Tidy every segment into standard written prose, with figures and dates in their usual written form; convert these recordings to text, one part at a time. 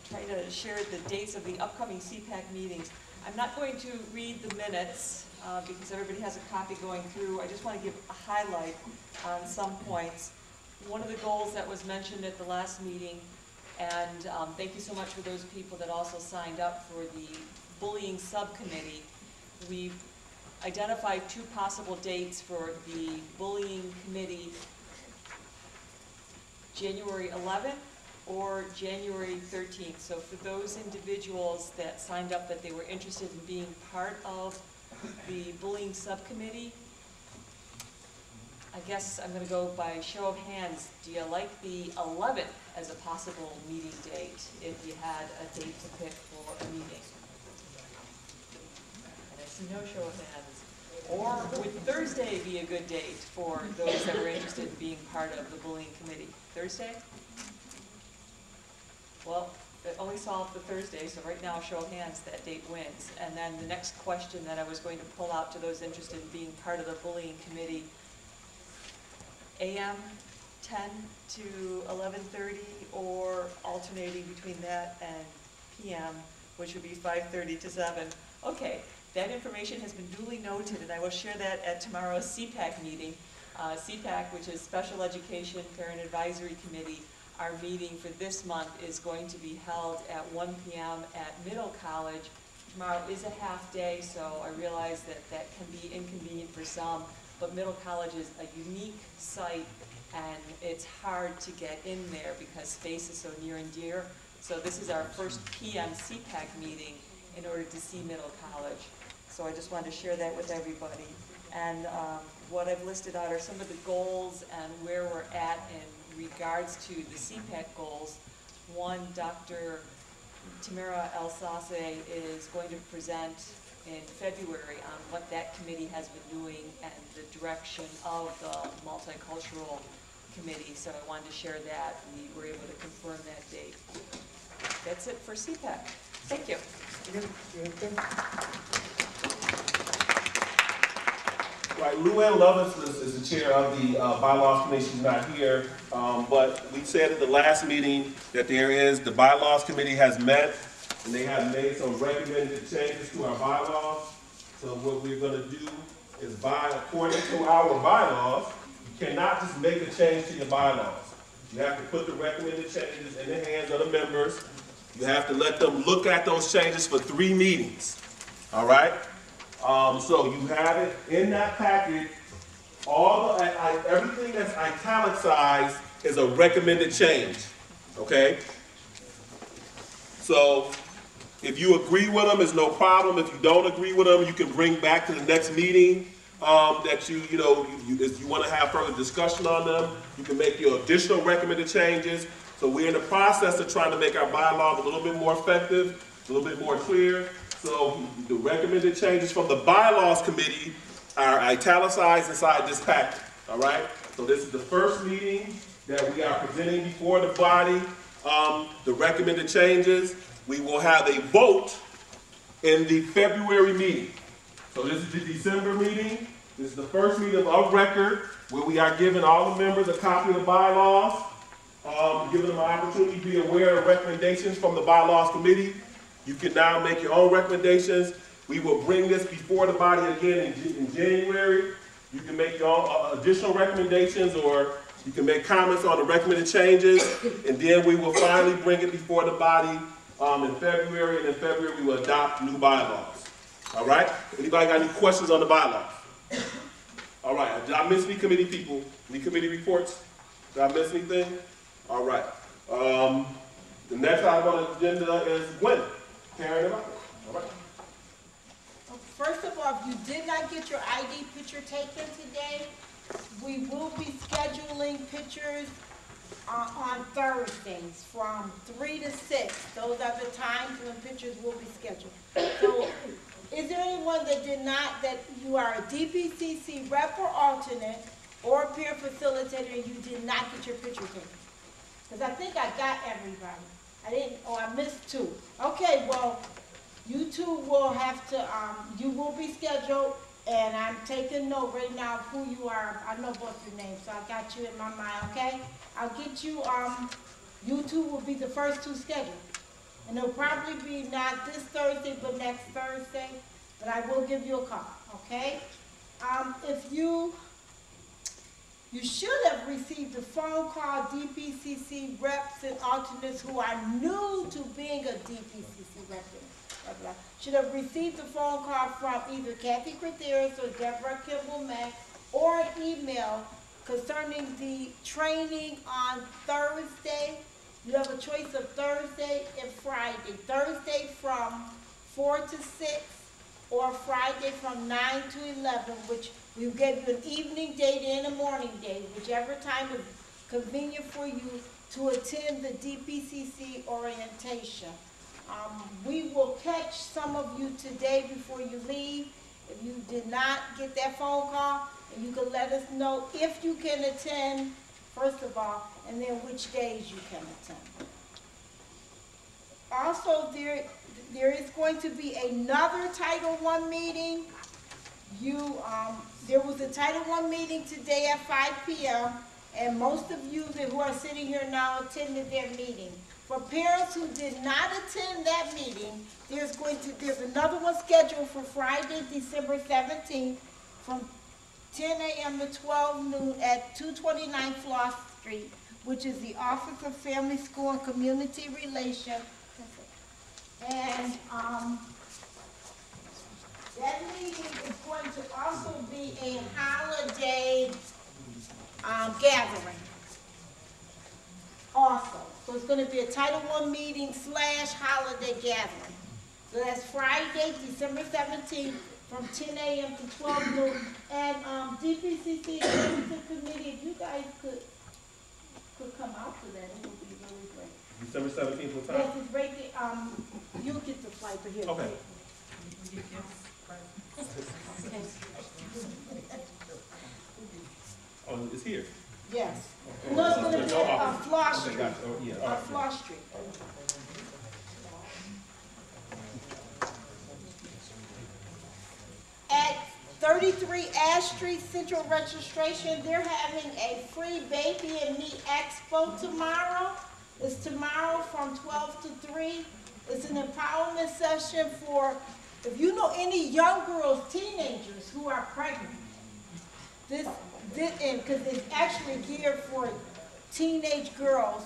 try to share the dates of the upcoming CPAC meetings. I'm not going to read the minutes because everybody has a copy going through. I just want to give a highlight on some points. One of the goals that was mentioned at the last meeting, and thank you so much for those people that also signed up for the bullying subcommittee. We've identified 2 possible dates for the bullying committee, January 11th or January 13th. So for those individuals that signed up that they were interested in being part of the bullying subcommittee, I guess I'm going to go by show of hands. Do you like the 11th as a possible meeting date if you had a date to pick for a meeting? And I see no show of hands. Or would Thursday be a good date for those that were interested in being part of the bullying committee? Thursday? Well, it only solved the Thursday, so right now, show of hands, that date wins. And then the next question that I was going to pull out to those interested in being part of the bullying committee, AM 10 to 11:30, or alternating between that and PM, which would be 5:30 to 7. Okay, that information has been duly noted, and I will share that at tomorrow's CPAC meeting. CPAC, which is Special Education Parent Advisory Committee, our meeting for this month is going to be held at 1 p.m. at Middle College. Tomorrow is a half day, so I realize that that can be inconvenient for some, but Middle College is a unique site, and it's hard to get in there because space is so near and dear. So this is our first PM CPAC meeting in order to see Middle College. So I just wanted to share that with everybody. And what I've listed out are some of the goals and where we're at in regards to the CPAC goals. One, Dr. Tamara Alsace is going to present in February on what that committee has been doing and the direction of the multicultural committee. So I wanted to share that. We were able to confirm that date. That's it for CPAC. Thank you. Right, Luann Lovelace is the chair of the bylaws committee. She's not here, but we said at the last meeting that the bylaws committee has met and they have made some recommended changes to our bylaws. So what we're going to do is, according to our bylaws, you cannot just make a change to your bylaws. You have to put the recommended changes in the hands of the members. You have to let them look at those changes for 3 meetings. All right? So you have it in that package. Everything that's italicized is a recommended change. Okay? So if you agree with them, it's no problem. If you don't agree with them, you can bring back to the next meeting that if you want to have further discussion on them. You can make your additional recommended changes. So we're in the process of trying to make our bylaws a little bit more effective, a little bit more clear. So the recommended changes from the bylaws committee are italicized inside this packet. All right? So this is the first meeting that we are presenting before the body. The recommended changes. We will have a vote in the February meeting. So this is the December meeting. This is the first meeting of record where we are giving all the members a copy of the bylaws, giving them an opportunity to be aware of recommendations from the bylaws committee. You can now make your own recommendations. We will bring this before the body again in January. You can make your own additional recommendations, or you can make comments on the recommended changes, and then we will finally bring it before the body in February, and in February we will adopt new bylaws. All right? Anybody got any questions on the bylaws? All right. Did I miss any committee people? Any committee reports? Did I miss anything? All right. The next item on the agenda is Gwen. Karen, all right. First of all, if you did not get your ID picture taken today, we will be scheduling pictures on Thursdays from 3 to 6. Those are the times when pictures will be scheduled. So, is there anyone that that you are a DPCC rep or alternate or a peer facilitator and you did not get your picture taken? Because I think I got everybody. I missed 2. Okay, well, you 2 will have to, you will be scheduled, and I'm taking note right now of who you are. I know both your names, so I got you in my mind, okay? I'll get you, you 2 will be the first 2 scheduled. And it'll probably be not this Thursday, but next Thursday, but I will give you a call, okay? If you should have received a phone call, DPCC reps and alternates who are new to being a DPCC rep, should have received a phone call from either Kathy Cratheris or Deborah Kimball Mack, or an email concerning the training on Thursday. You have a choice of Thursday and Friday. Thursday from 4 to 6, or Friday from 9 to 11, which we gave you an evening date and a morning date, whichever time is convenient for you to attend the DPCC orientation. We will catch some of you today before you leave. If you did not get that phone call, and you can let us know if you can attend, first of all, and then which days you can attend. Also, there is going to be another Title I meeting. There was a Title I meeting today at 5 p.m., and most of you who are sitting here now attended their meeting. For parents who did not attend that meeting, there's another one scheduled for Friday, December 17th, from 10 a.m. to 12 noon at 229 Floss Street, which is the Office of Family, School, and Community Relations. And that meeting is going to also be a holiday gathering also. So it's going to be a Title I meeting / holiday gathering. So that's Friday, December 17th, from 10 a.m. to 12 noon. And DPCC Executive Committee, if you guys could come out to that, it would be really great. December 17th, what time? Yes, it's right there. You'll get the flight for here. Okay. Okay. Oh, it's here. Yes. No, it's going to be on Floss Okay, Street. gotcha. Oh, yeah. All On right. Floss Street. At 33 Ash Street Central Registration, they're having a free baby and me expo tomorrow. It's tomorrow from 12 to 3. It's an empowerment session for, if you know any young girls, teenagers who are pregnant. Because it's actually geared for teenage girls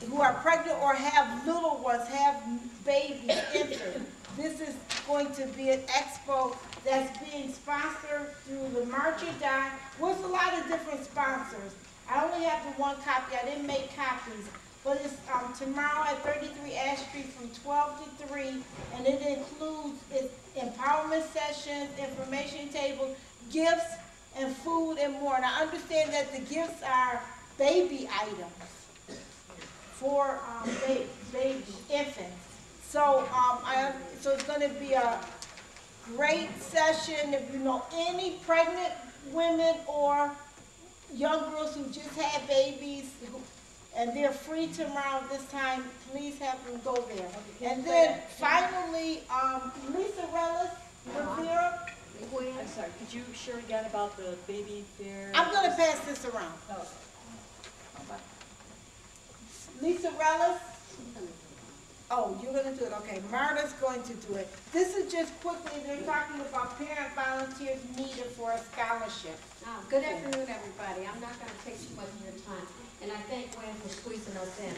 who are pregnant or have little ones, have babies, infants. This is going to be an expo that's being sponsored through the Merchandise. There's a lot of different sponsors. I only have the one copy. I didn't make copies. But it's tomorrow at 33 Ash Street from 12 to 3, and it includes empowerment sessions, information tables, gifts, and food and more. And I understand that the gifts are baby items for baby infants. So so it's going to be a great session. If you know any pregnant women or young girls who just had babies, and they're free tomorrow this time, please have them go there. And then finally, Lisa Rellis, Rivera. I'm sorry, could you share again about the baby fair? I'm going to pass this around. Oh. Lisa Rellis. Oh, you're going to do it. Okay, Marta's going to do it. This is just quickly, they're talking about parent volunteers needed for a scholarship. Good afternoon, everybody. I'm not going to take too much of your time, and I thank Gwen for squeezing us in.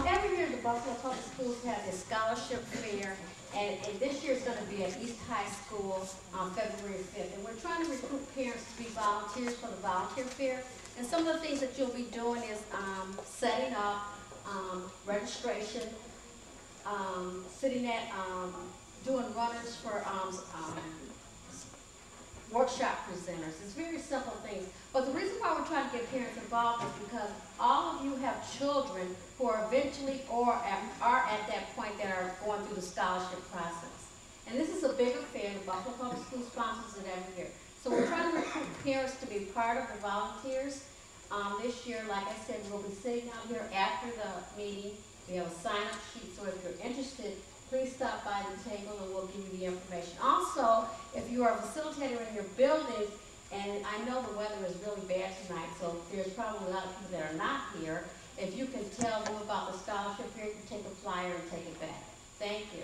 Every year, the Buffalo Public Schools have a scholarship fair, and this year it's going to be at East High School on February 5th. And we're trying to recruit parents to be volunteers for the volunteer fair. And some of the things that you'll be doing is setting up registration, sitting at doing runners for workshop presenters. It's very simple things. But the reason why we're trying to get parents involved is because all of you have children who are eventually are at that point that are going through the scholarship process. And this is a big affair. The Buffalo Public Schools sponsors it every year. So we're trying to recruit parents to be part of the volunteers. This year, like I said, we'll be sitting out here after the meeting. We have a sign-up sheet, so if you're interested, please stop by the table and we'll give you the information. Also, if you are a facilitator in your building, and I know the weather is really bad tonight, so there's probably a lot of people that are not here. If you can tell them about the scholarship here, you can take a flyer and take it back. Thank you.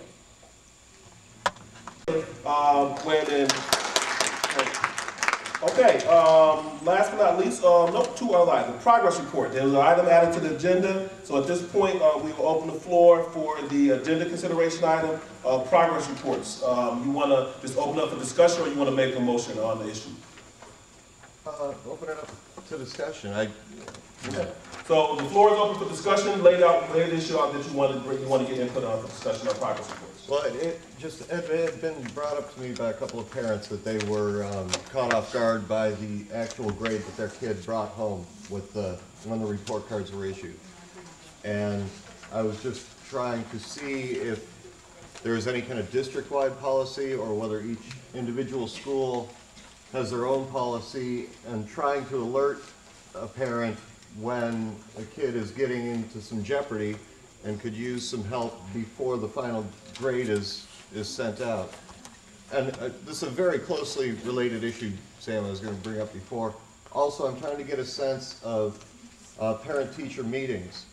Okay, last but not least, nope, two other items. Progress report. There was an item added to the agenda, so at this point, we will open the floor for the agenda consideration item, progress reports. You want to just open up for discussion, or you want to make a motion on the issue? Open it up to discussion. Okay. So the floor is open for discussion. Lay the issue out that you want to get input on for discussion on progress reports. Well, it had been brought up to me by a couple of parents that they were caught off guard by the actual grade that their kid brought home with when the report cards were issued. And I was just trying to see if there is any kind of district-wide policy or whether each individual school has their own policy, and trying to alert a parent when a kid is getting into some jeopardy and could use some help before the final grade is sent out. And this is a very closely related issue, Sam, I was going to bring up before. Also, I'm trying to get a sense of parent-teacher meetings.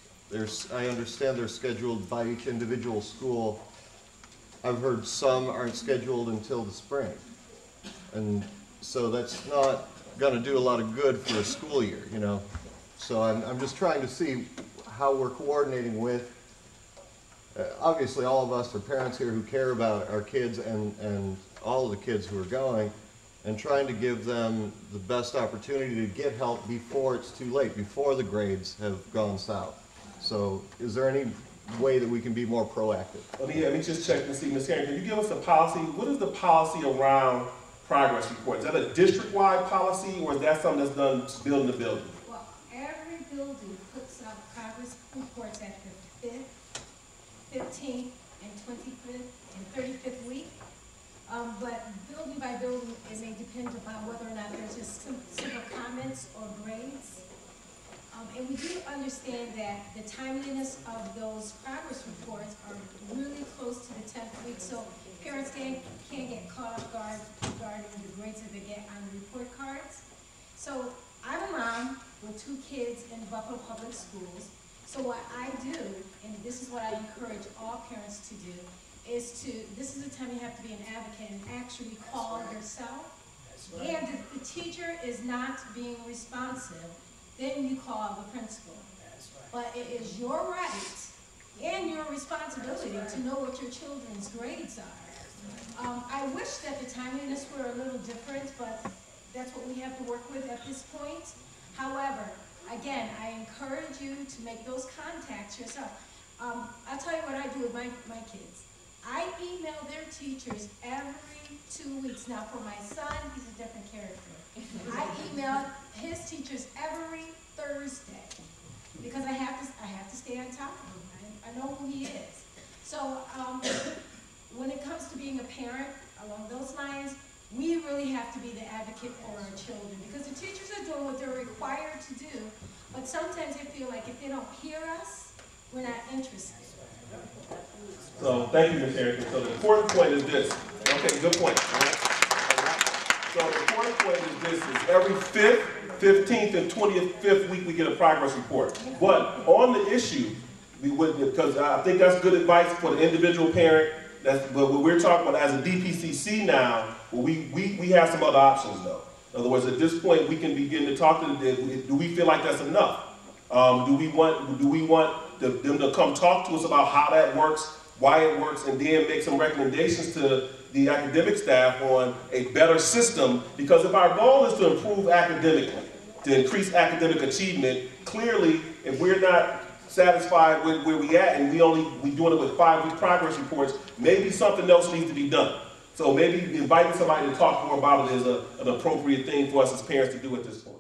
I understand they're scheduled by each individual school. I've heard some aren't scheduled until the spring. And so that's not going to do a lot of good for a school year, you know. So I'm just trying to see how we're coordinating with, obviously all of us are parents here who care about our kids and all of the kids who are going, and trying to give them the best opportunity to get help before it's too late, before the grades have gone south. So is there any way that we can be more proactive? Let me just check and see, Ms. Herring, can you give us the policy? What is the policy around progress reports? Is that a district-wide policy, or is that something that's done building to building? Well, every building puts out progress reports at the 5th, 15th, and 25th, and 35th week. But building by building, it may depend upon whether or not there's just simple comments or grades. And we do understand that the timeliness of those progress reports are really close to the 10th week, so parents can't get caught off guard regarding the grades that they get on the report cards. So I'm a mom with 2 kids in Buffalo Public Schools. So what I do, and this is what I encourage all parents to do, is this is the time you have to be an advocate and actually call yourself. And if the teacher is not being responsive, then you call the principal. But it is your right and your responsibility to know what your children's grades are. I wish that the timeliness were a little different, but that's what we have to work with at this point. However, again, I encourage you to make those contacts yourself. I'll tell you what I do with my kids. I email their teachers every 2 weeks. Now for my son, he's a different character. I email his teachers every Thursday because I have to stay on top of him. I know who he is. So when it comes to being a parent along those lines, we really have to be the advocate for our children, because the teachers are doing what they're required to do, but sometimes they feel like if they don't hear us, we're not interested. So thank you, Ms. Harrington. So the important point is this. Okay, good point. So the important point is this: is every 5th, 15th, and 25th week we get a progress report. But on the issue, we wouldn't, because I think that's good advice for the individual parent. But what we're talking about as a DPCC now, we have some other options though. In other words, at this point, we can begin to talk to them. Do we feel like that's enough? Do we want them to come talk to us about how that works, why it works, and then make some recommendations to the academic staff on a better system? Because if our goal is to improve academically, to increase academic achievement, clearly, if we're not satisfied with where we at and we doing it with 5-week progress reports, maybe something else needs to be done. So maybe inviting somebody to talk more about it is an appropriate thing for us as parents to do at this point.